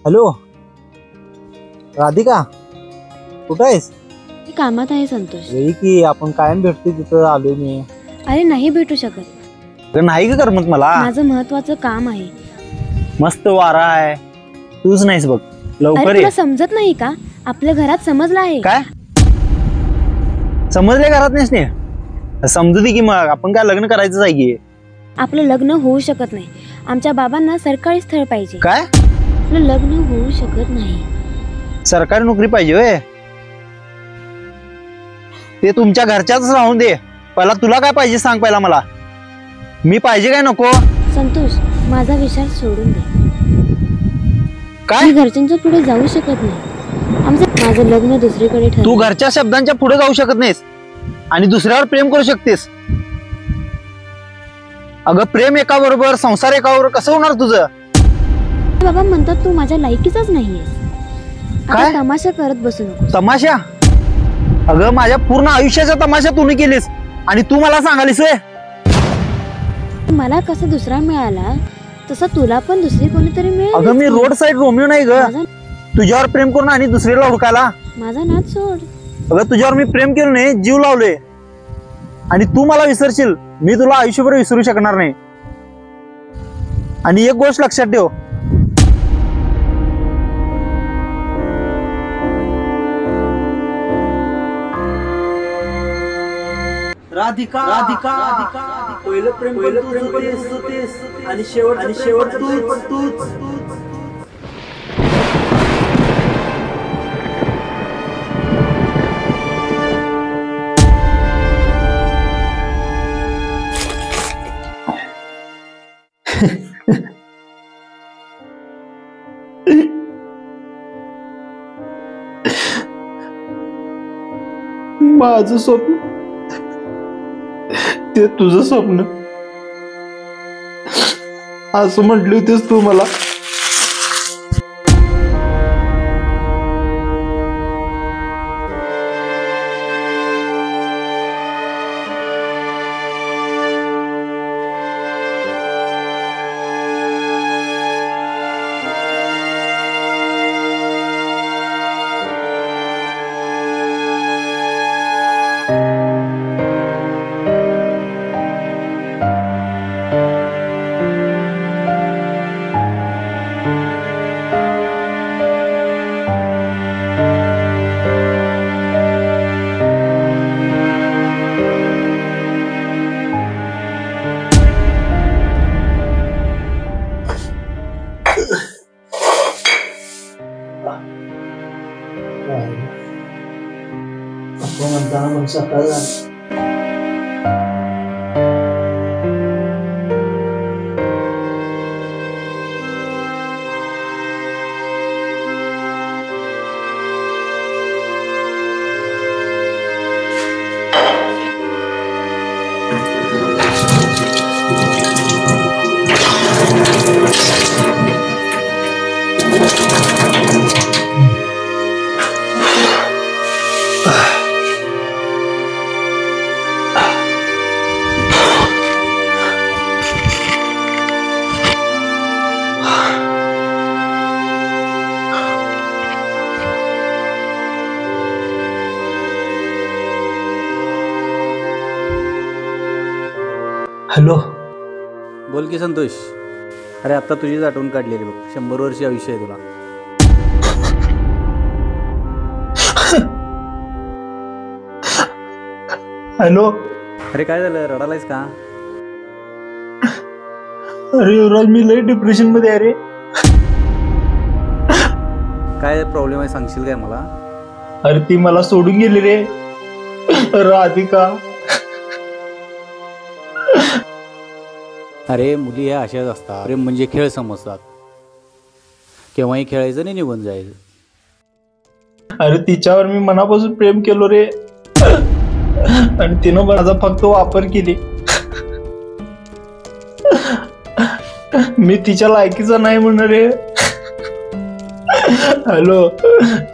Hello Radhika, कुठं आहेस? मी कामात आहे संतोष. येई की, आपण कायम भेटतो तिथं आलोय मी. अरे नाही भेटू शकत, नाही का करमत मला. माझं महत्वाचं काम आहे. मस्त वारा आहे, तूच नाहीस बघ. लवकर अरे ये. तुला समजत नाही का? आपल्या घरात समजलं आहे. काय समजले? घरात नाहीस ने समजू दे की, मग आपण काय लग्न करायचंच आहे की. आपलं लग्न होऊ शकत नाही. आमच्या बाबांना सरकारी स्थळ पाहिजे. काय? आपलं लग्न होऊ शकत नाही. सरकारी नोकरी पाहिजे होय? ते तुमच्या घरच्याच राहून दे. पहिला तुला काय पाहिजे सांग पहिला मला. मी पाहिजे काय नको? संतोष, माझा विचार सोडून दे. काय? मी घरच्यांच्या पुढे जाऊ शकत नाही. माझं लग्न दुसरीकडे ठरलं. तू घरच्या शब्दांच्या पुढे जाऊ शकत नाहीस आणि दुसऱ्यावर प्रेम करू शकतेस. अगं प्रेम एका बरोबर, संसार एका बरोबर कसं होणार तुझं? बाबा म्हणतात तू माझ्या लायकीचाच नाहीयेस. काय तमाशा करत बसू नको. तमाशा? अगं माझ्या पूर्ण आयुष्याचा तमाशा तू केलीस आणि तू मला सांगालीस होय? मला कसं दुसरा मिळाला तसा तुला पण दुसरी कोणीतरी मिळेल. अगं मी रोड साइड रोमियो नाही ग. तुझ्यावर प्रेम करून आणि दुसरीला हुडकायला. माझा नाद सोड. अगं तुझ्यावर मी प्रेम केलं नाही, जीव लावले आणि तू मला विसरशील, मी तुला आयुष्यभर विसरू शकणार नाही. आणि एक गोष्ट लक्षात ठेव, राधिका राधिका पहिलं प्रेम आणि शेवट तूच. माझं स्वप्न ते तुझं स्वप्न असं म्हटली होतीस तू मला. म्हणताना मग सकाळ हॅलो बोल की संतोष. अरे आता तुझीच आठवण काढलेली बघ. 100 वर्ष आयुष्य आहे तुला. हॅलो. अरे काय झालं, रडालायस का? अरे युवराज, मी लई डिप्रेशन मध्ये आहे रे. काय प्रॉब्लेम आहे सांगशील काय मला? अरे ती मला सोडून गेली रे, राधिका. अरे मुली ह्या अशाच असतात. प्रेम म्हणजे खेळ समजतात. केव्हाही खेळायचं नाही, निघून जायचं. अरे तिच्यावर मी मनापासून प्रेम केलो रे, आणि तिनं माझा फक्त वापर केली. मी तिच्या लायकीचा नाही म्हणणार रे. हॅलो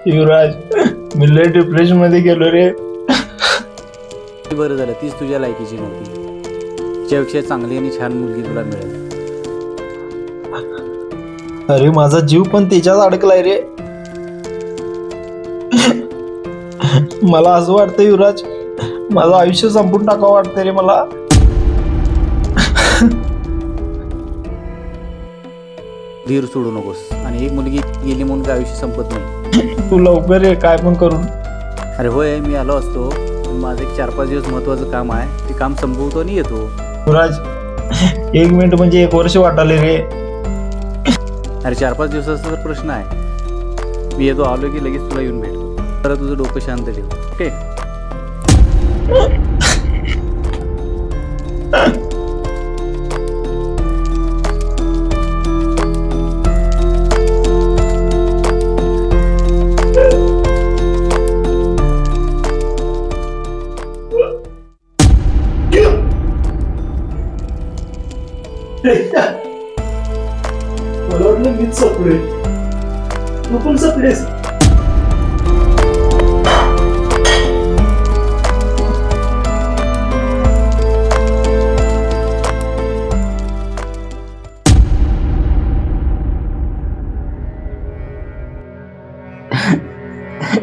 युवराज, मी लय डिप्रेशन मध्ये गेलो रे. बरं झालं तीच तुझ्या लायकीची नव्हती. तिच्यापेक्षा चांगली आणि छान मुलगी तुला मिळेल. अरे माझा जीव पण त्याच्यात अडकलाय रे. मला असं वाटतं युवराज, माझं आयुष्य संपून टाकावं वाटतंय रे मला. धीर सोडू नकोस. आणि एक मुलगी गेली म्हणून काय आयुष्य संपत नाही. तू लवकर ये काय पण करून. अरे होय, मी आलो असतो. माझं एक 4-5 दिवस महत्वाचं काम आहे, ते काम संपवतो आणि येतो. युवराज, 1 मिनिट म्हणजे 1 वर्ष वाटाले रे. अरे 4-5 दिवसाचा तर प्रश्न आहे. मी येतो, आलो की लगेच तुला येऊन भेटतो. तर तुझं डोकं शांत ठेव. ओके. मला वाटलं मीच सपलोय, तू पण सपलेस.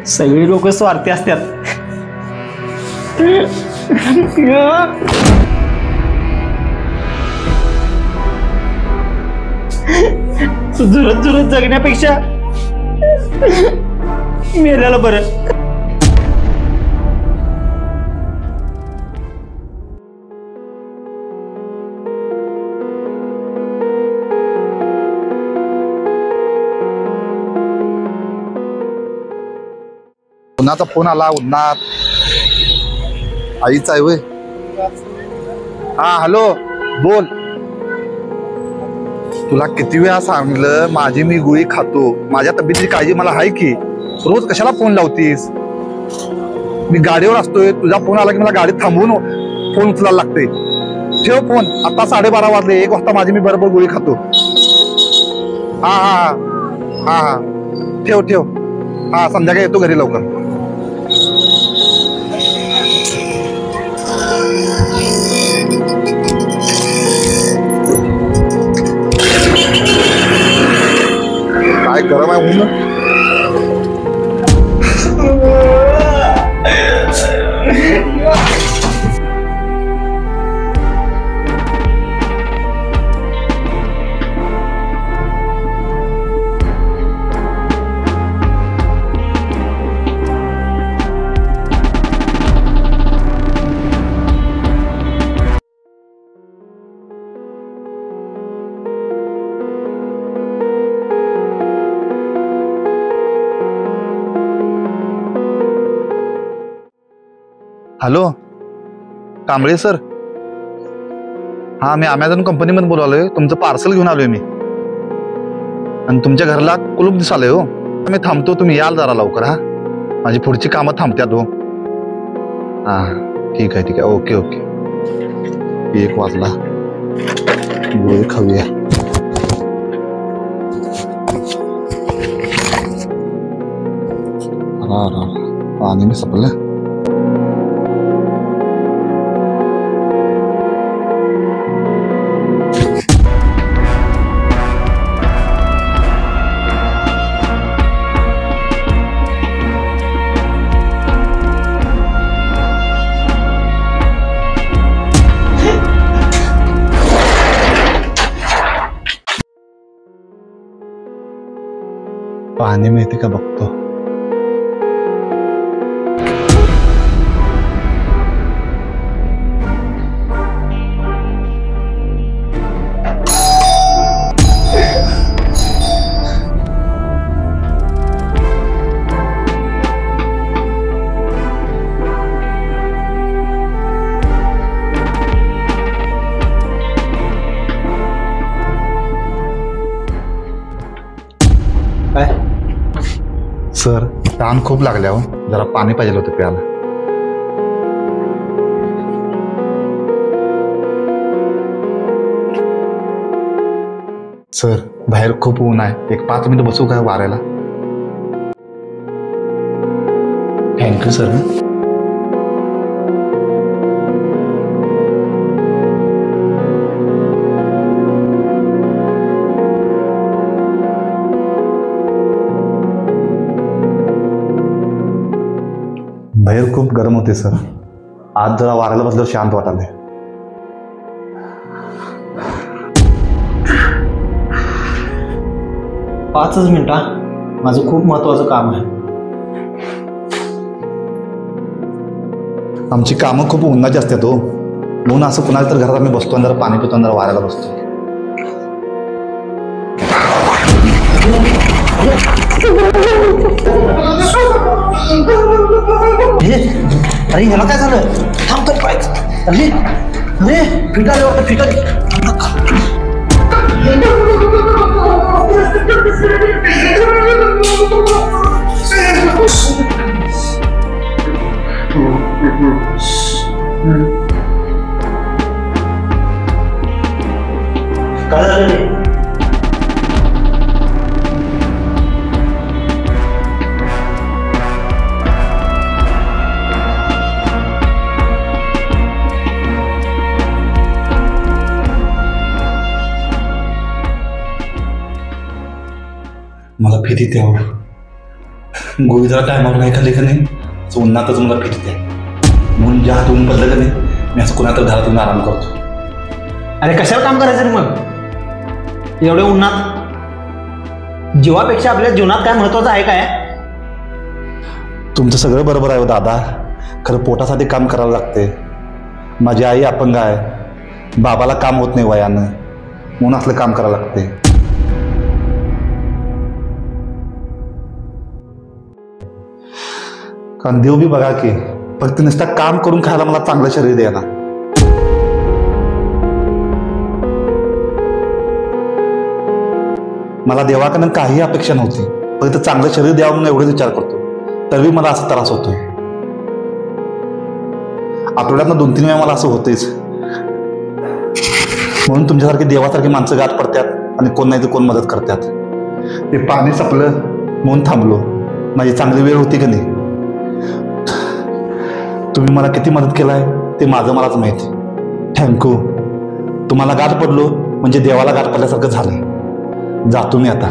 सगळी लोक स्वार्थी असतात. झुरत झुरत जगण्यापेक्षा मेल्याला बरं. उन्हाचा फोन आला. उन्हात आईच आहे वय. हा हॅलो, बोल. तुला किती वेळा सांगितलं, माझी मी गोळी खातो, माझ्या तब्येतीची काळजी मला आहे की. रोज कशाला फोन लावतीस? मी गाडीवर असतोय, तुझा फोन आला की मला गाडीत थांबवून फोन उचलायला लागते. ठेव फोन. आता 12:30 वाजले. 1 वाजता माझी मी बरोबर गोळी खातो. हा हा हा हा ठेव ठेव. हा संध्याकाळी येतो घरी लवकर. काय गरम आहे ऊन. Hello, Kamble sir. हा, मी अमेझॉन कंपनीमध्ये बोलालोय. तुमचं पार्सल घेऊन आलोय मी. आणि तुमच्या घराला कुलूप दिसालंय हो. मी थांबतो, तुम्ही याल जरा लवकर. हा, माझी पुढची कामं थांबत्यात हो. हा ठीक आहे ठीक आहे. Okay okay. 1 वाजला. गोळी खाऊया. पाणी मी संपलं. पाणी मिळते का बघतो. काय सर, तहान खूप लागल्या हो. जरा पाणी पाहिजे होतं प्यायला. सर, बाहेर खूप ऊन आहे. 5 मिनिट बसू का वाऱ्याला? Thank you sir. बाहेर खूप गरम होते सर. आज जरा वाऱ्याला बसल्यावर शांत वाटाले. पाचच मिनिटा, माझं खूप महत्वाचं काम आहे. आमची कामं खूप उन्हाची असतात हो, म्हणून असं कुणाला तर घरात आम्ही बसतो आणि जरा पाणी पितो आणि जरा वाऱ्याला बसतो. अरे ह्याला काय झालं? थांब तर पाय. अरे अरे फिटाले वाटतं, फिटाले. काय झालं रे? मला भीती द्यावं. गोळी जरा टायमावर नाही खाल्ली का नाही, उन्हातच मला भीती द्या. म्हणून ज्या हातून पडलं का नाही, मी असं कुणाला तर घरातून आराम करतो. अरे कशाला काम करायचं रे मग एवढ्या उन्हात? जीवापेक्षा आपल्या जीवनात काय महत्वाचं आहे काय? तुमचं सगळं बरोबर आहे हो दादा, खरं पोटासाठी काम करावं लागते. माझी आई अपंग आहे, बाबाला काम होत नाही वयानं, म्हणून असलं काम करावं लागते. कारण देव बी बघा की फक्त नुसतं काम करून खायला मला चांगलं शरीर द्या ना. मला देवाकडनं काही अपेक्षा नव्हती, फक्त चांगलं शरीर द्यावं म्हणून एवढेच विचार करतो, तरी मला असा त्रास होतोय. आठवड्यातनं 2-3 वेळा मला असं होतेच. म्हणून तुमच्यासारखे देवासारखी माणसं गाठ पडतात आणि कोण नाही तर कोण मदत करतात. ते पाणी संपलं म्हणून थांबलो, माझी चांगली वेळ होती की नाही. तुम्ही मला किती मदत केलाय ते माझं मलाच माहिती. थँक्यू. तुम्हाला गाठ पडलो म्हणजे देवाला गाठ पडल्यासारखं झालं. जातो मी आता.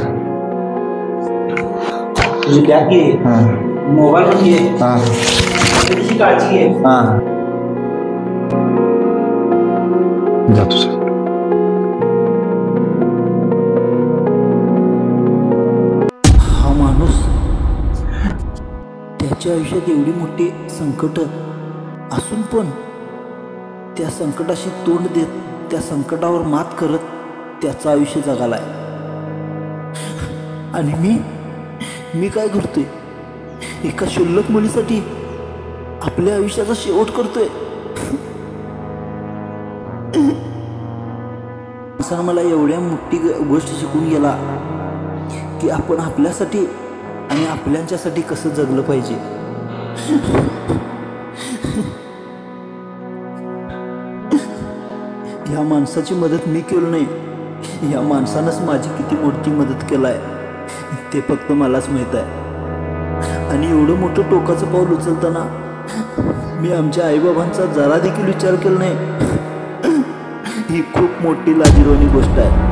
तुझी बॅग घे, मोबाईल पण घे, त्याची काळजी घे. जातो सर. हा माणूस त्याच्या आयुष्यात एवढी मोठी संकट असून पण त्या संकटाशी तोंड देत त्या संकटावर मात करत त्याचं आयुष्य जगालाय. आणि मी काय करतोय? एका क्षुल्लक मुलीसाठी आपल्या आयुष्याचा शेवट करतोय. माणसानं मला एवढ्या मोठी गोष्ट शिकून गेला की आपण आपल्यासाठी आणि आपल्यांच्यासाठी कसं जगलं पाहिजे. या माणसाची मदत मी केली नाही, या माणसानंच माझी किती मोठी मदत केलाय ते फक्त मलाच माहीत आहे. आणि एवढं मोठं टोकाचं पाऊल उचलताना मी आमच्या आईबाबांचा जरा देखील विचार केला नाही. ही खूप मोठी लाजिरवाणी गोष्ट आहे.